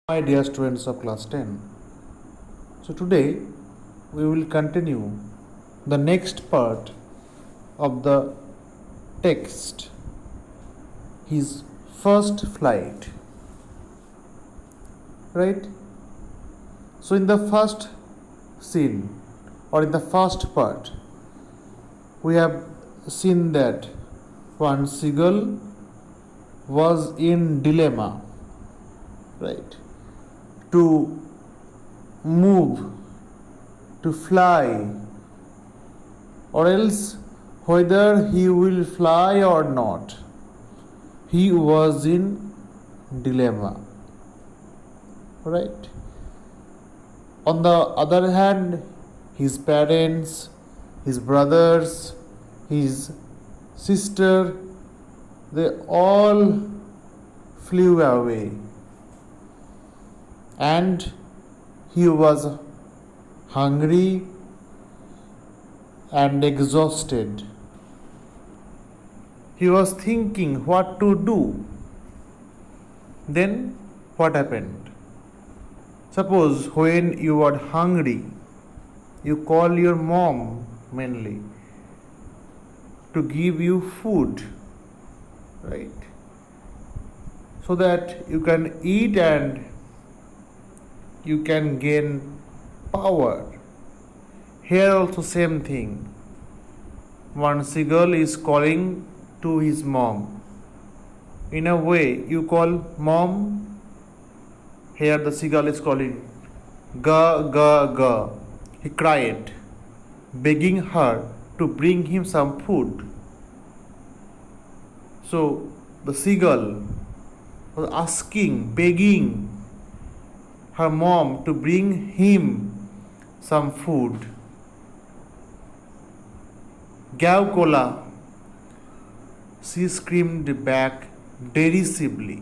My dear students of class 10, so today we will continue the next part of the text, his first flight. Right? So, in the first scene or in the first part, we have seen that one seagull was in dilemma, right? To move, to fly, or else whether he will fly or not. He was in dilemma, right? On the other hand, his parents, his brothers, his sister, they all flew away, and he was hungry and exhausted. He was thinking what to do. Then what happened? Suppose when you are hungry, you call your mom mainly to give you food, right? So that you can eat and you can gain power. Here also same thing. One seagull is calling to his mom. In a way, you call mom. Here the seagull is calling, ga ga ga. He cried, begging her to bring him some food. So the seagull was asking, begging her mom to bring him some food. Gav kola, she screamed back derisively.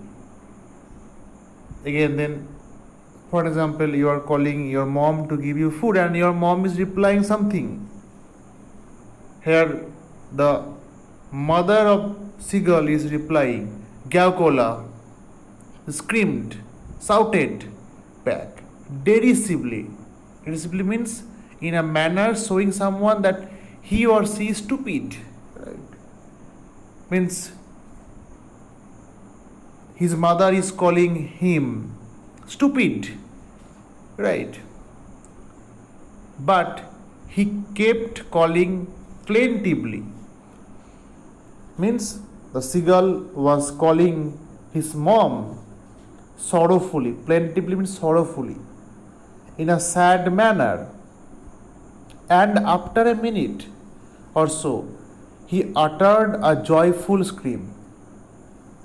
Again, then, for example, you are calling your mom to give you food and your mom is replying something. Here, the mother of seagull is replying, Gav kola, screamed, shouted back derisively. Derisively means in a manner showing someone that he or she is stupid. Right? Means his mother is calling him stupid, right? But he kept calling plaintively. Means the seagull was calling his mom sorrowfully. Plaintively means sorrowfully, in a sad manner. And after a minute or so, he uttered a joyful scream.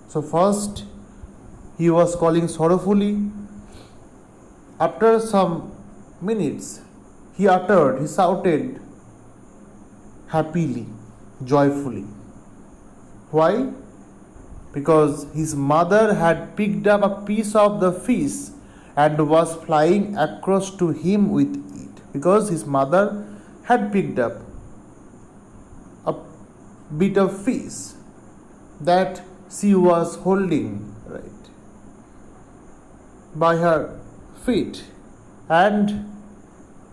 So first he was calling sorrowfully. After some minutes, he shouted happily, joyfully. Why? Because his mother had picked up a piece of the fish and was flying across to him with it. Because his mother had picked up a bit of fish that she was holding, right, by her feet, and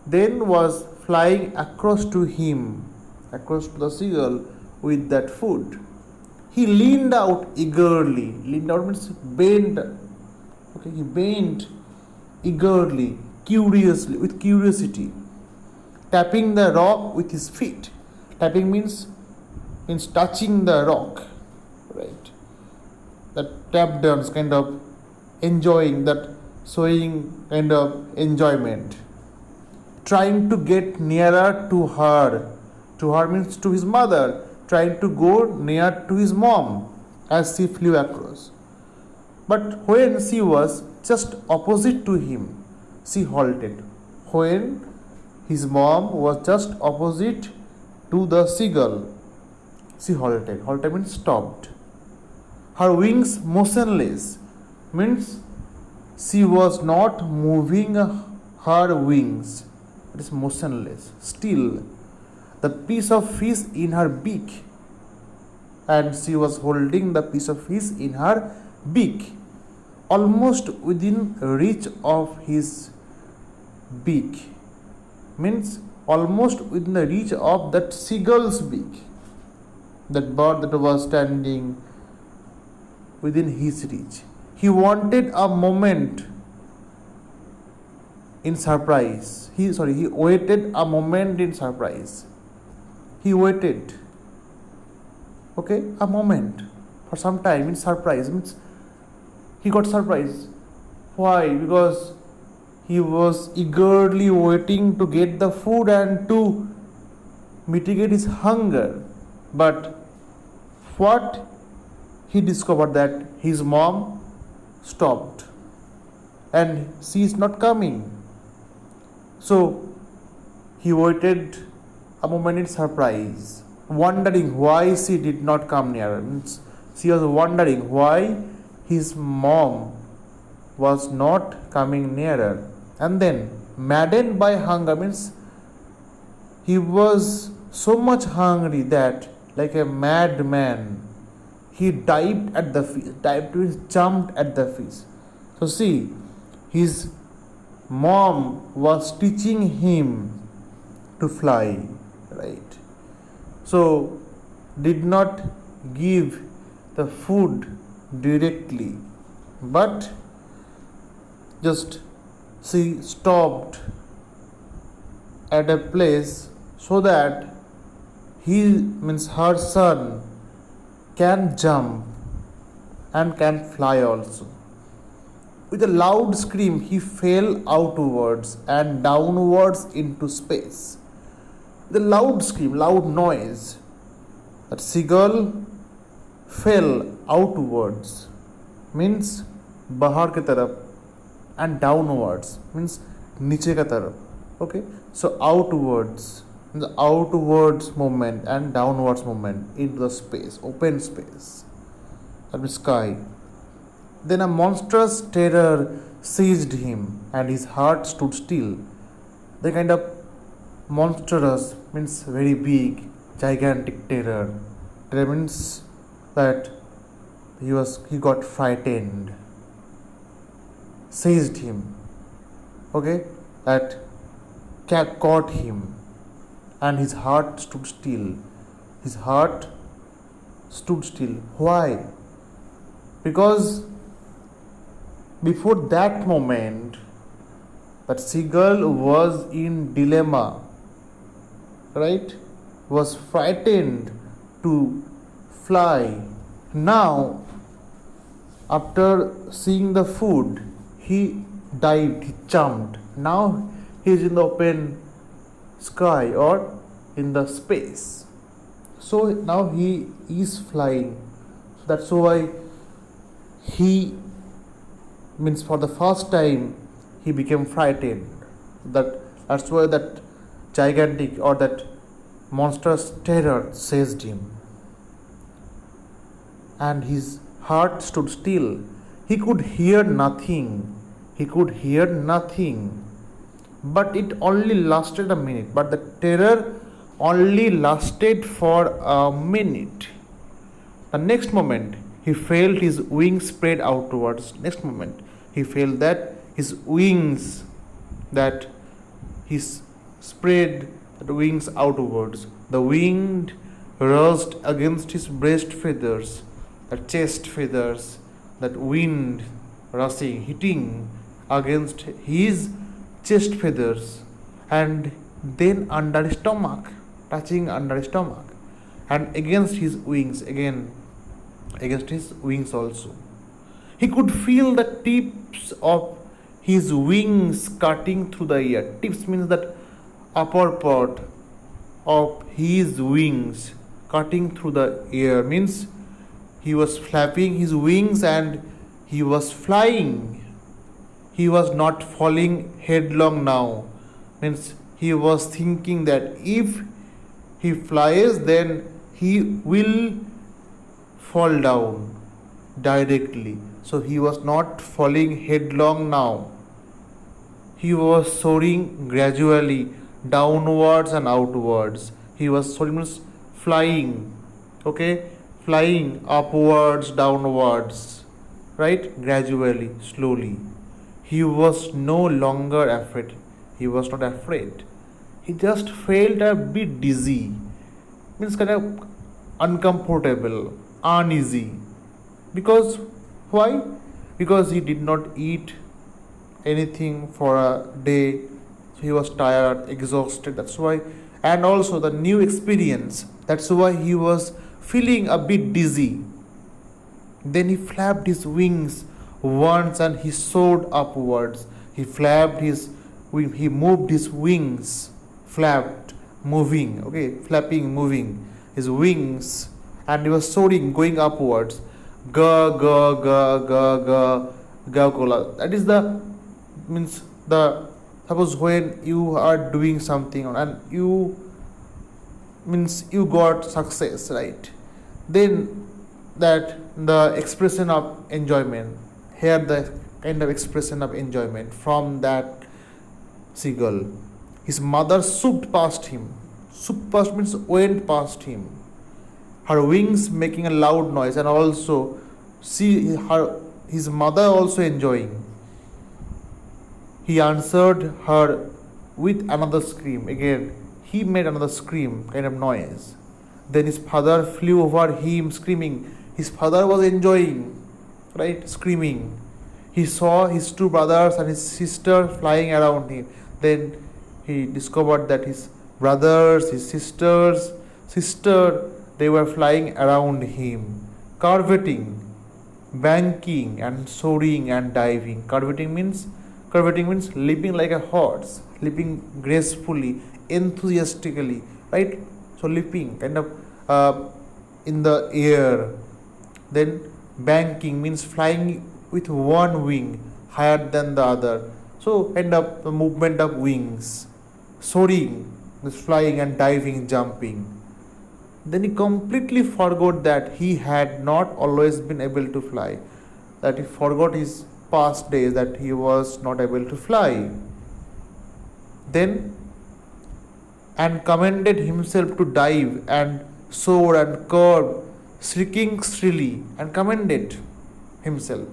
then was flying across to him, across to the seagull with that food. He leaned out eagerly. Leaned out means bent. Okay, he bent eagerly, curiously, with curiosity, tapping the rock with his feet. Tapping means touching the rock, right? That tap dance kind of enjoying, that showing kind of enjoyment. Trying to get nearer to her. To her means to his mother. Trying to go near to his mom as she flew across. But when she was just opposite to him, she halted. When his mom was just opposite to the seagull, she halted. Halted means stopped. Her wings motionless means she was not moving her wings. It is motionless, still. The piece of fish in her beak, and she was holding the piece of fish in her beak. almost within reach of his beak, means almost within the reach of that seagull's beak, that bird that was standing within his reach. He wanted a moment in surprise. He waited a moment in surprise. He waited, okay, a moment for some time in surprise, means he got surprised. Why? Because he was eagerly waiting to get the food and to mitigate his hunger. But what he discovered, that his mom stopped and she is not coming. So he waited a moment in surprise, wondering why she did not come nearer. Means she was wondering why his mom was not coming nearer. And then, maddened by hunger, means he was so much hungry that, like a madman, he dived at the fish, jumped at the fish. So see, his mom was teaching him to fly, right? So did not give the food directly, but just she stopped at a place so that her son can jump and can fly also. With a loud scream, he fell outwards and downwards into space. The loud scream, loud noise, that seagull fell outwards, means bahar ke taraf, and downwards means niche ka taraf. Okay, so outwards, the outwards movement and downwards movement into the space, open space, that means sky. Then a monstrous terror seized him and his heart stood still. The kind of monstrous means very big, gigantic terror. Terror means that he got frightened, seized him, okay, that cat caught him, and his heart stood still. His heart stood still. Why? Because before that moment, that seagull was in dilemma, right? Was frightened to fly. Now, after seeing the food, he dived, he jumped. Now he is in the open sky or in the space. So now he is flying. So that's why he means for the first time he became frightened. That's why that gigantic or that monstrous terror seized him. And his heart stood still. He could hear nothing. But it only lasted a minute. But the terror only lasted for a minute. The next moment, he felt his wings spread outwards. Next moment, he felt that his wings, that he spread the wings outwards. The wind rushed against his breast feathers, the chest feathers, that wind rushing, hitting against his chest feathers, and then under his stomach, touching under his stomach, and against his wings again, against his wings also. He could feel the tips of his wings cutting through the air. Tips means that upper part of his wings cutting through the air, means he was flapping his wings and he was flying. He was not falling headlong now. Means he was thinking that if he flies, then he will fall down directly. So he was not falling headlong now. He was soaring gradually downwards and outwards. He was soaring, means flying. Okay, flying upwards, downwards. right? Gradually, slowly. He was no longer afraid. He was not afraid. He just felt a bit dizzy, means kind of uncomfortable, uneasy. Because why? Because he did not eat anything for a day. He was tired, exhausted. That's why, and also the new experience. That's why he was feeling a bit dizzy. Then he flapped his wings once and he soared upwards. He flapped his wing, he moved his wings, flapped, moving, okay, flapping, moving his wings, and he was soaring, going upwards. Ga ga ga ga ga ga kola. That is the means the suppose when you are doing something and you means you got success, right? Then that the expression of enjoyment, here the kind of expression of enjoyment from that seagull. His mother swooped past him. Swooped past means went past him, her wings making a loud noise, and also see her his mother also enjoying. He answered her with another scream. Again he made another scream, kind of noise. Then his father flew over him screaming. His father was enjoying, right, screaming. He saw his two brothers and his sister flying around him. Then he discovered that his brothers, his sister, they were flying around him, curveting, banking and soaring and diving. Curveting means leaping like a horse, leaping gracefully, enthusiastically, right? So leaping kind of in the air. Then banking means flying with one wing higher than the other. So end up the movement of wings. Soaring means flying and diving, jumping. Then he completely forgot that he had not always been able to fly. That he forgot his past days, that he was not able to fly. Then and commanded himself to dive and soar and curve, shrieking shrilly, and commanded himself,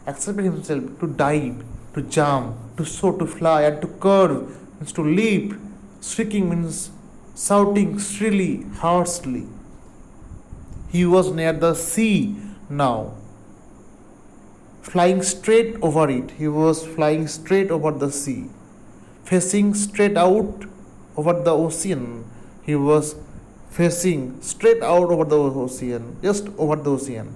accepted himself to dive, to jump, to soar, to fly, and to curve means to leap. Shrieking means shouting shrilly, harshly. He was near the sea now, flying straight over it. He was flying straight over the sea, facing straight out over the ocean. He was facing straight out over the ocean, just over the ocean.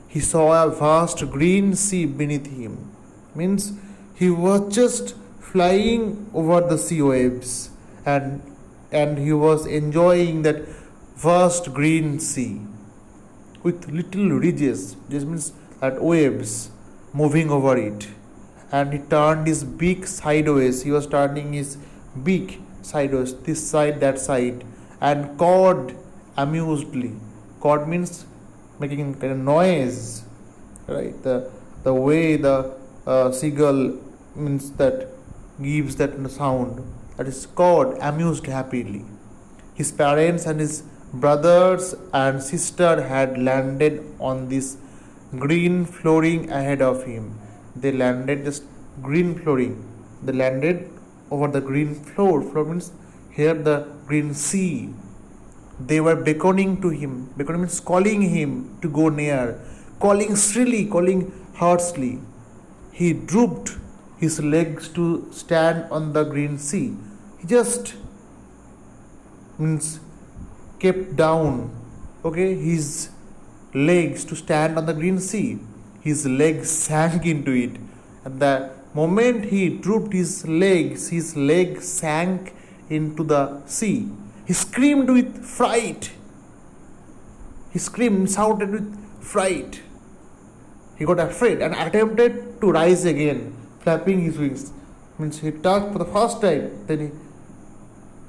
He saw a vast green sea beneath him. Means he was just flying over the sea waves, and he was enjoying that vast green sea with little ridges. This means that waves moving over it. And he turned his beak sideways. He was turning his beak sideways, this side, that side, and cawed amusedly. Cawed means making kind of noise, right? The way the seagull means that gives that sound, that is cawed, amused happily. His parents and his brothers and sister had landed on this green flooring ahead of him. They landed just green flooring. They landed over the green floor. Floor means here the green sea. They were beckoning to him. Beckoning means calling him to go near, calling shrilly, calling harshly. He drooped his legs to stand on the green sea. He just means kept down, okay, his legs to stand on the green sea. His legs sank into it. At the moment he drooped his legs sank into the sea. He screamed with fright. He screamed, shouted with fright. He got afraid and attempted to rise again, flapping his wings. Means he touched for the first time. Then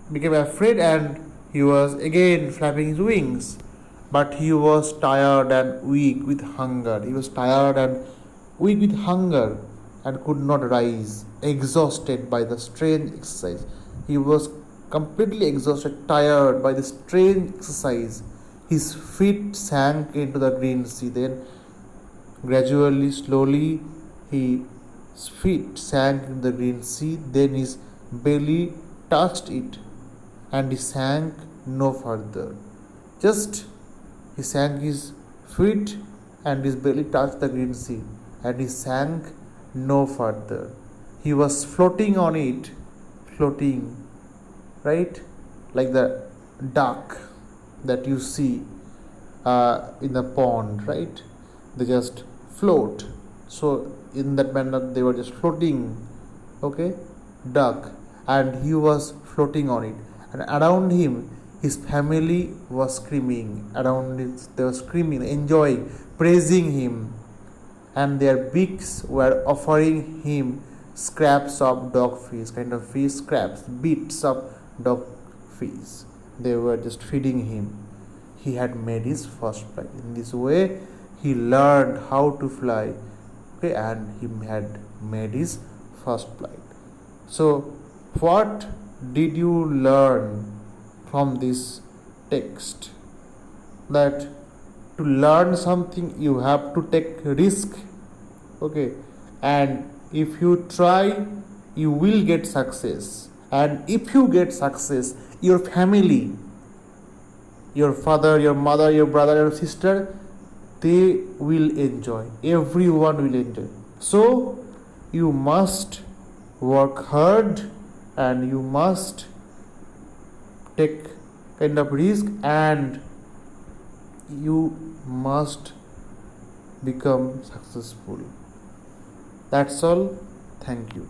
he became afraid and he was again flapping his wings. But he was tired and weak with hunger. He was tired and weak with hunger and could not rise, exhausted by the strange exercise. He was completely exhausted, tired by the strange exercise. His feet sank into the green sea. Then Gradually, slowly, his feet sank in the green sea, then his belly touched it, and he sank no further. Just he sank his feet, and his belly touched the green sea, and he sank no further. He was floating on it, floating, right? Like the duck that you see in the pond, right? They just float. So in that manner they were just floating, okay, duck, and he was floating on it, and around him his family was screaming, around it they were screaming, enjoying, praising him, and their beaks were offering him scraps of dog fish, kind of fish scraps, bits of dog fish. They were just feeding him. He had made his first flight. In this way, he learned how to fly, okay, and he had made his first flight. So, what did you learn from this text? That to learn something you have to take risk, okay, and if you try you will get success, and if you get success your family, your father, your mother, your brother, your sister, they will enjoy, everyone will enjoy. So you must work hard, and you must take kind of risk, and you must become successful. That's all. Thank you.